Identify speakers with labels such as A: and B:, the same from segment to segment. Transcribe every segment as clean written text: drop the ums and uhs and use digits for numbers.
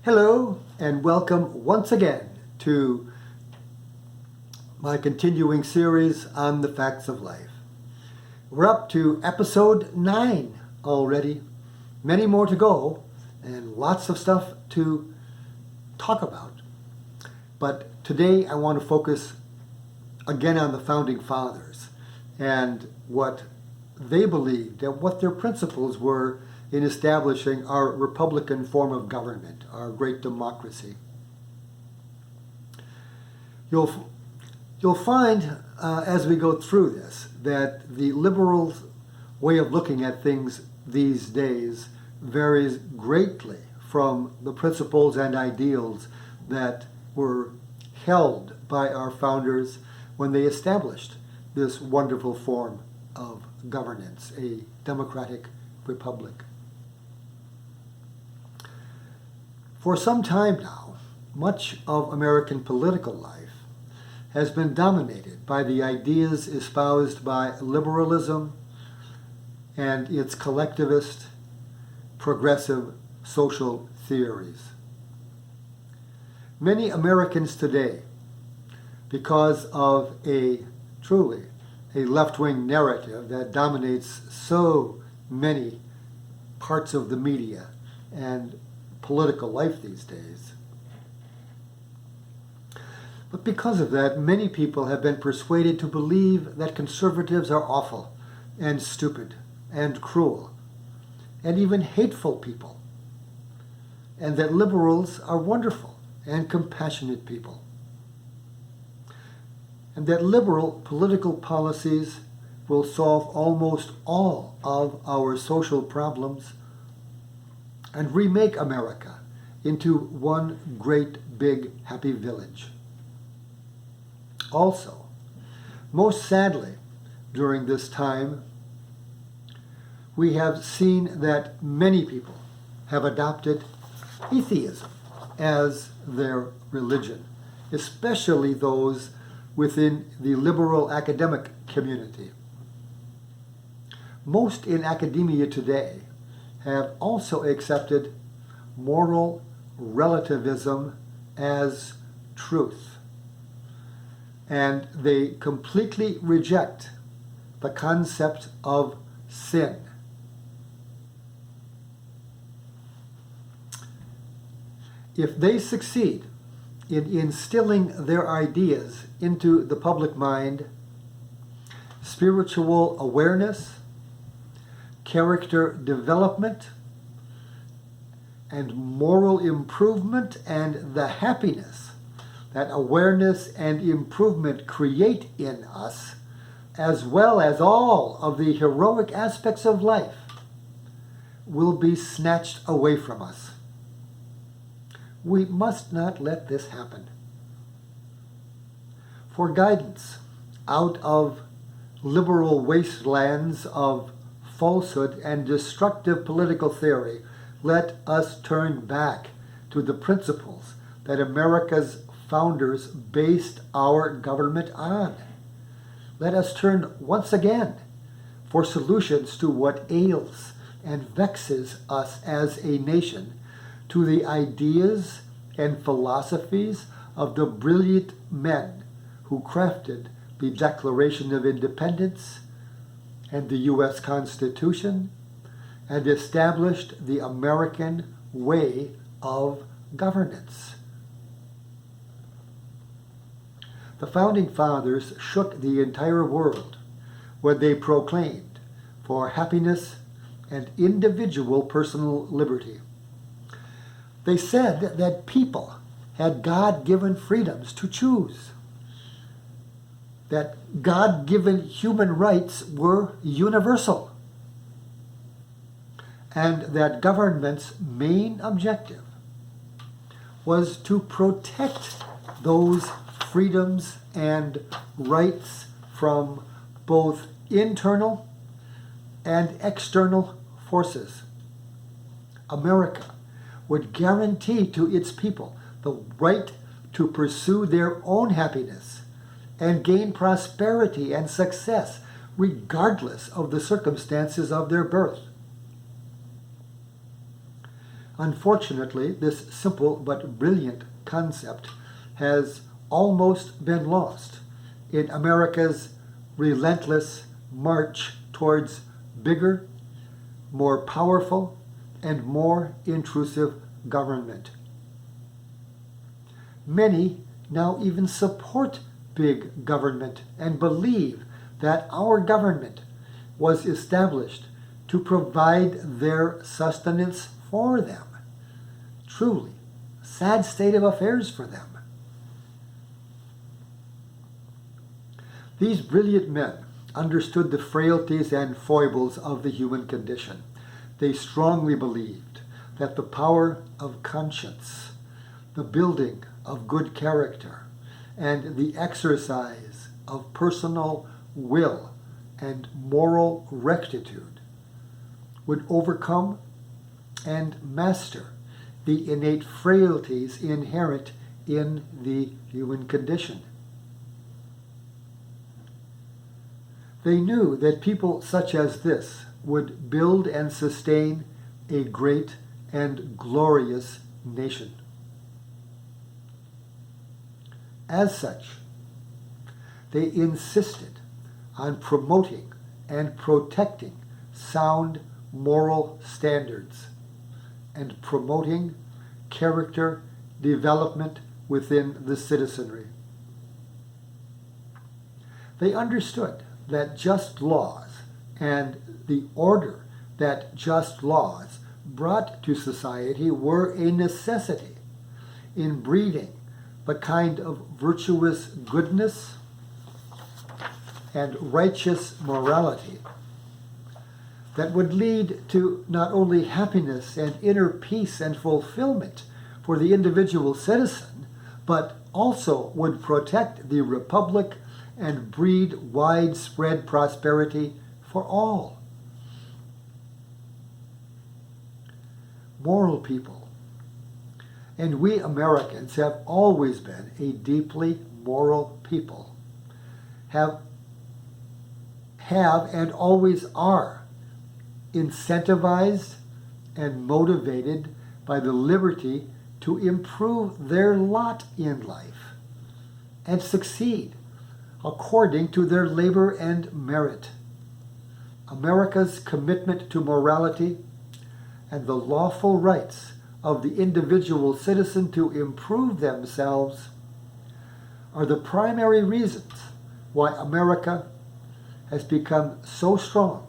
A: Hello and welcome once again to my continuing series on the facts of life. We're up to episode 9 already, many more to go and lots of stuff to talk about. But today I want to focus again on the Founding Fathers and what they believed and what their principles were in establishing our republican form of government, our great democracy. You'll find as we go through this that the liberal way of looking at things these days varies greatly from the principles and ideals that were held by our founders when they established this wonderful form of governance, a democratic republic. For some time now, much of American political life has been dominated by the ideas espoused by liberalism and its collectivist, progressive social theories. Many Americans today, because of truly a left-wing narrative that dominates so many parts of the media and political life these days. But because of that, many people have been persuaded to believe that conservatives are awful and stupid and cruel and even hateful people, and that liberals are wonderful and compassionate people, and that liberal political policies will solve almost all of our social problems and remake America into one great big happy village. Also, most sadly, during this time, we have seen that many people have adopted atheism as their religion, especially those within the liberal academic community. Most in academia today have also accepted moral relativism as truth. And they completely reject the concept of sin. If they succeed in instilling their ideas into the public mind, spiritual awareness, character development, and moral improvement, and the happiness that awareness and improvement create in us, as well as all of the heroic aspects of life, will be snatched away from us. We must not let this happen. For guidance out of liberal wastelands of falsehood and destructive political theory, let us turn back to the principles that America's founders based our government on. Let us turn once again for solutions to what ails and vexes us as a nation, to the ideas and philosophies of the brilliant men who crafted the Declaration of Independence and the U.S. Constitution, and established the American way of governance. The Founding Fathers shook the entire world when they proclaimed for happiness and individual personal liberty. They said that people had God-given freedoms to choose, that God-given human rights were universal, and that government's main objective was to protect those freedoms and rights from both internal and external forces. America would guarantee to its people the right to pursue their own happiness and gain prosperity and success regardless of the circumstances of their birth. Unfortunately, this simple but brilliant concept has almost been lost in America's relentless march towards bigger, more powerful, and more intrusive government. Many now even support big government and believe that our government was established to provide their sustenance for them. Truly, sad state of affairs for them. These brilliant men understood the frailties and foibles of the human condition. They strongly believed that the power of conscience, the building of good character, and the exercise of personal will and moral rectitude would overcome and master the innate frailties inherent in the human condition. They knew that people such as this would build and sustain a great and glorious nation. As such, they insisted on promoting and protecting sound moral standards and promoting character development within the citizenry. They understood that just laws and the order that just laws brought to society were a necessity in breeding the kind of virtuous goodness and righteous morality that would lead to not only happiness and inner peace and fulfillment for the individual citizen, but also would protect the republic and breed widespread prosperity for all. Moral people, and we Americans have always been a deeply moral people, have and always are incentivized and motivated by the liberty to improve their lot in life and succeed according to their labor and merit. America's commitment to morality and the lawful rights of the individual citizen to improve themselves are the primary reasons why America has become so strong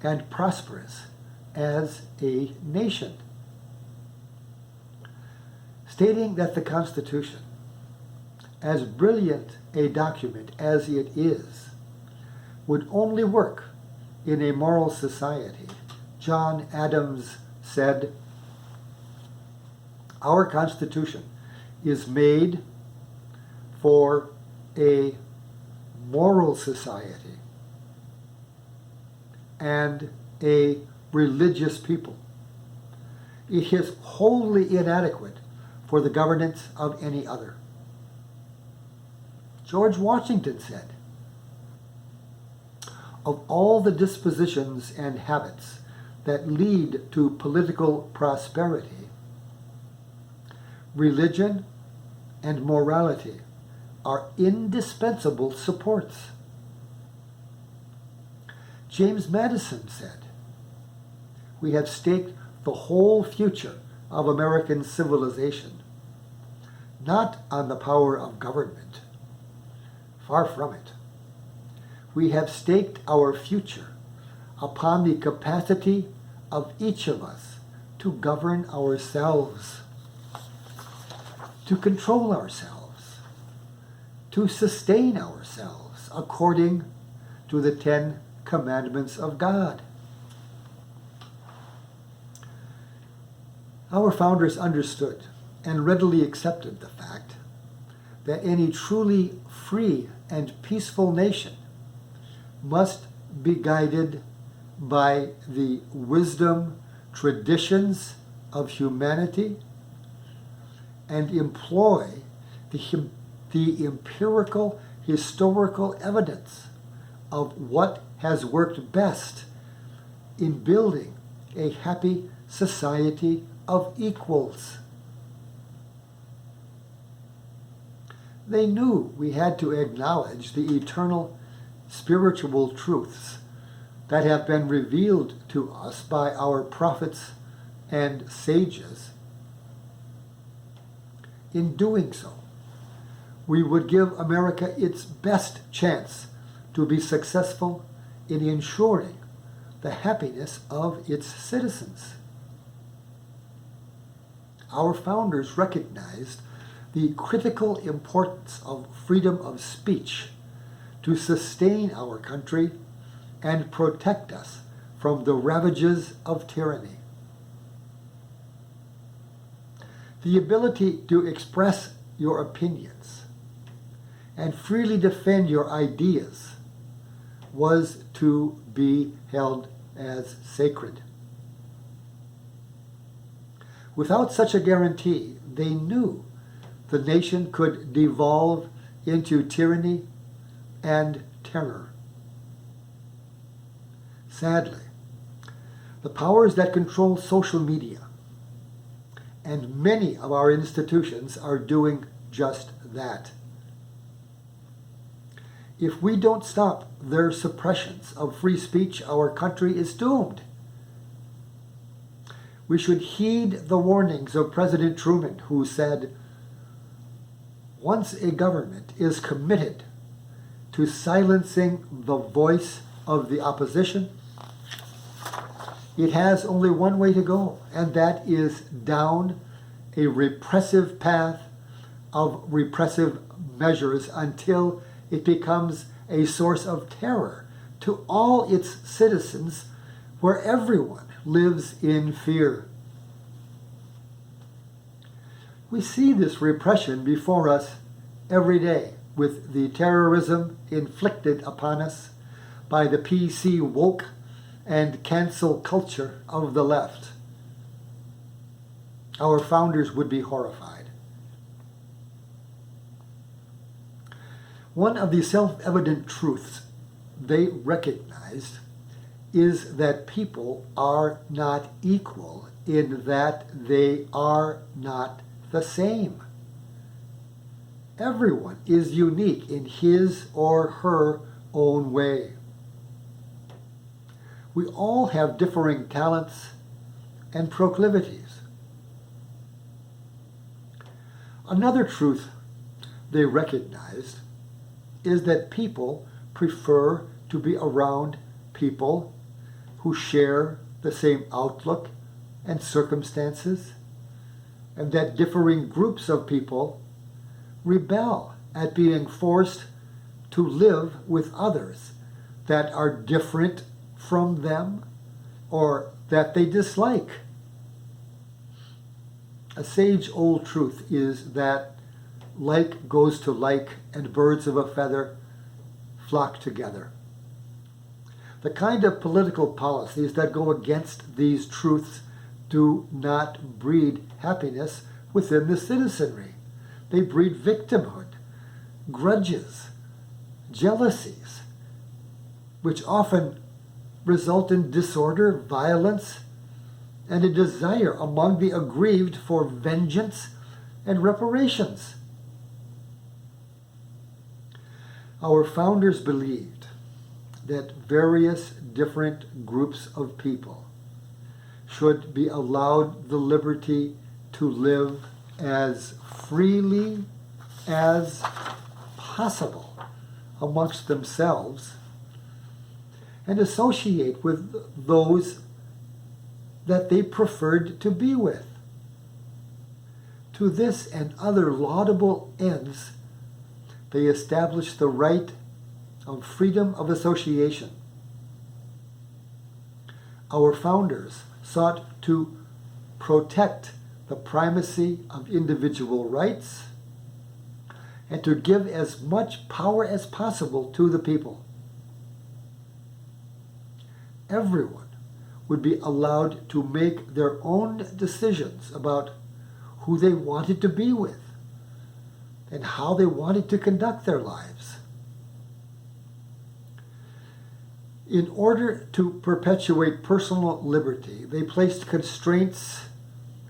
A: and prosperous as a nation. Stating that the Constitution, as brilliant a document as it is, would only work in a moral society, John Adams said, "Our Constitution is made for a moral society and a religious people. It is wholly inadequate for the governance of any other." George Washington said, "Of all the dispositions and habits that lead to political prosperity, religion and morality are indispensable supports." James Madison said, "We have staked the whole future of American civilization, not on the power of government. Far from it. We have staked our future upon the capacity of each of us to govern ourselves, to control ourselves, to sustain ourselves according to the 10 Commandments of God." Our founders understood and readily accepted the fact that any truly free and peaceful nation must be guided by the wisdom, traditions of humanity and employ the empirical, historical evidence of what has worked best in building a happy society of equals. They knew we had to acknowledge the eternal spiritual truths that have been revealed to us by our prophets and sages. In doing so, we would give America its best chance to be successful in ensuring the happiness of its citizens. Our founders recognized the critical importance of freedom of speech to sustain our country and protect us from the ravages of tyranny. The ability to express your opinions and freely defend your ideas was to be held as sacred. Without such a guarantee, they knew the nation could devolve into tyranny and terror. Sadly, the powers that control social media and many of our institutions are doing just that. If we don't stop their suppressions of free speech, our country is doomed. We should heed the warnings of President Truman, who said, "Once a government is committed to silencing the voice of the opposition, it has only one way to go, and that is down a repressive path of repressive measures until it becomes a source of terror to all its citizens, where everyone lives in fear." We see this repression before us every day with the terrorism inflicted upon us by the PC woke and cancel culture of the left. Our founders would be horrified. One of the self-evident truths they recognized is that people are not equal in that they are not the same. Everyone is unique in his or her own way. We all have differing talents and proclivities. Another truth they recognized is that people prefer to be around people who share the same outlook and circumstances, and that differing groups of people rebel at being forced to live with others that are different from them or that they dislike. A sage old truth is that like goes to like, and birds of a feather flock together. The kind of political policies that go against these truths do not breed happiness within the citizenry. They breed victimhood, grudges, jealousies, which often result in disorder, violence, and a desire among the aggrieved for vengeance and reparations. Our founders believed that various different groups of people should be allowed the liberty to live as freely as possible amongst themselves and associate with those that they preferred to be with. To this and other laudable ends, they established the right of freedom of association. Our founders sought to protect the primacy of individual rights and to give as much power as possible to the people. Everyone would be allowed to make their own decisions about who they wanted to be with and how they wanted to conduct their lives. In order to perpetuate personal liberty, they placed constraints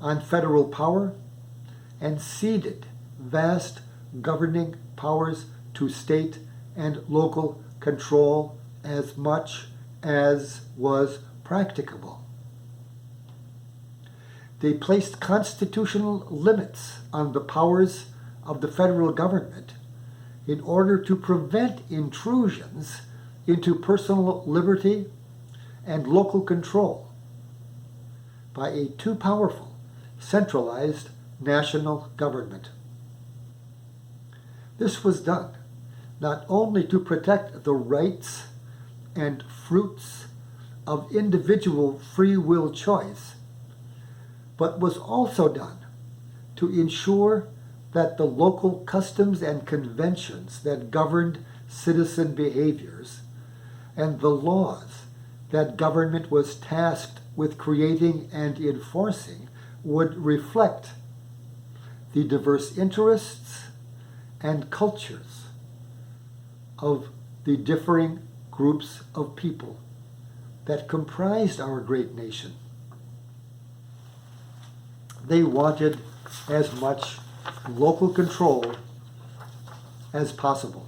A: on federal power and ceded vast governing powers to state and local control as much as was practicable. They placed constitutional limits on the powers of the federal government in order to prevent intrusions into personal liberty and local control by a too powerful, centralized national government. This was done not only to protect the rights and fruits of individual free will choice, but was also done to ensure that the local customs and conventions that governed citizen behaviors and the laws that government was tasked with creating and enforcing would reflect the diverse interests and cultures of the differing groups of people that comprised our great nation. They wanted as much local control as possible.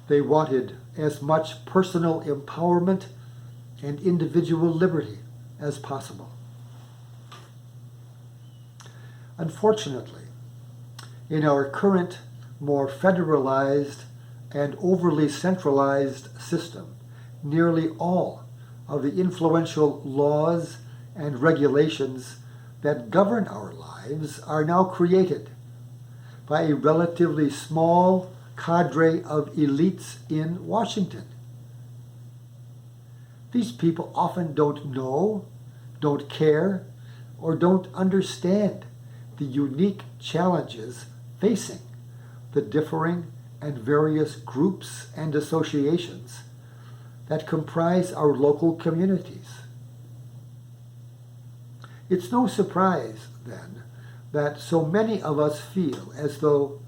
A: They wanted as much personal empowerment and individual liberty as possible. Unfortunately, in our current, more federalized and overly centralized system, nearly all of the influential laws and regulations that govern our lives are now created by a relatively small cadre of elites in Washington. These people often don't know, don't care, or don't understand the unique challenges facing the differing and various groups and associations that comprise our local communities. It's no surprise, then, that so many of us feel as though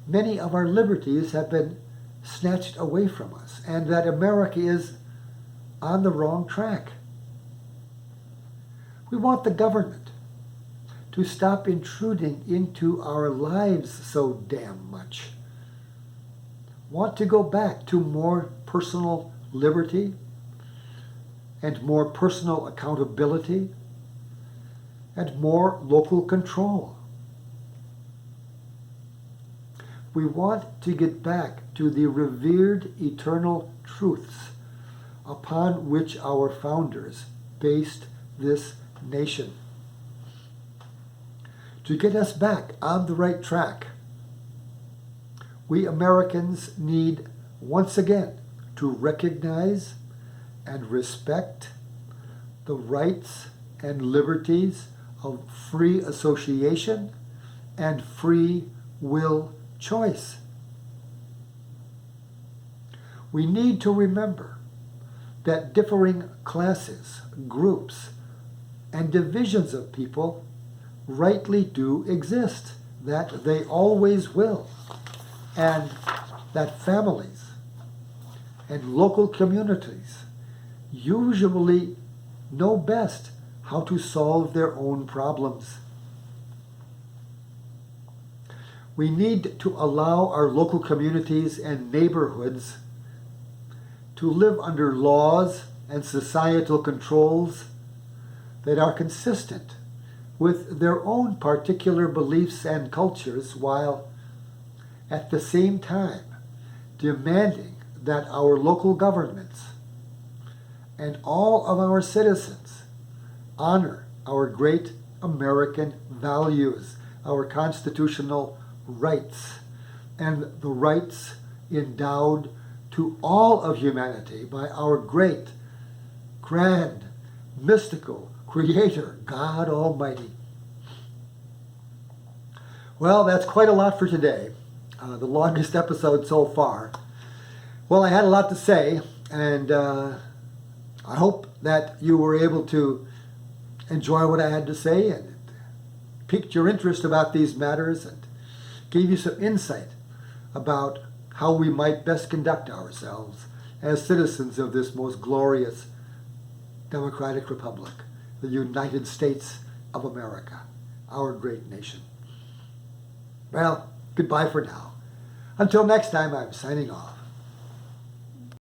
A: many of our liberties have been snatched away from us and that America is on the wrong track. We want the government to stop intruding into our lives so damn much. Want to go back to more personal liberty and more personal accountability and more local control. We want to get back to the revered eternal truths upon which our founders based this nation. To get us back on the right track, we Americans need once again to recognize and respect the rights and liberties of free association and free will choice. We need to remember that differing classes, groups, and divisions of people rightly do exist, that they always will, and that families and local communities usually know best how to solve their own problems. We need to allow our local communities and neighborhoods to live under laws and societal controls that are consistent with their own particular beliefs and cultures, while at the same time demanding that our local governments and all of our citizens honor our great American values, our constitutional rights, and the rights endowed to all of humanity by our great, grand, mystical Creator, God Almighty. Well, that's quite a lot for today. The longest episode so far. Well, I had a lot to say, and I hope that you were able to enjoy what I had to say, and it piqued your interest about these matters and gave you some insight about how we might best conduct ourselves as citizens of this most glorious democratic republic the United States of America, our great nation. Well, goodbye for now. Until next time, I'm signing off.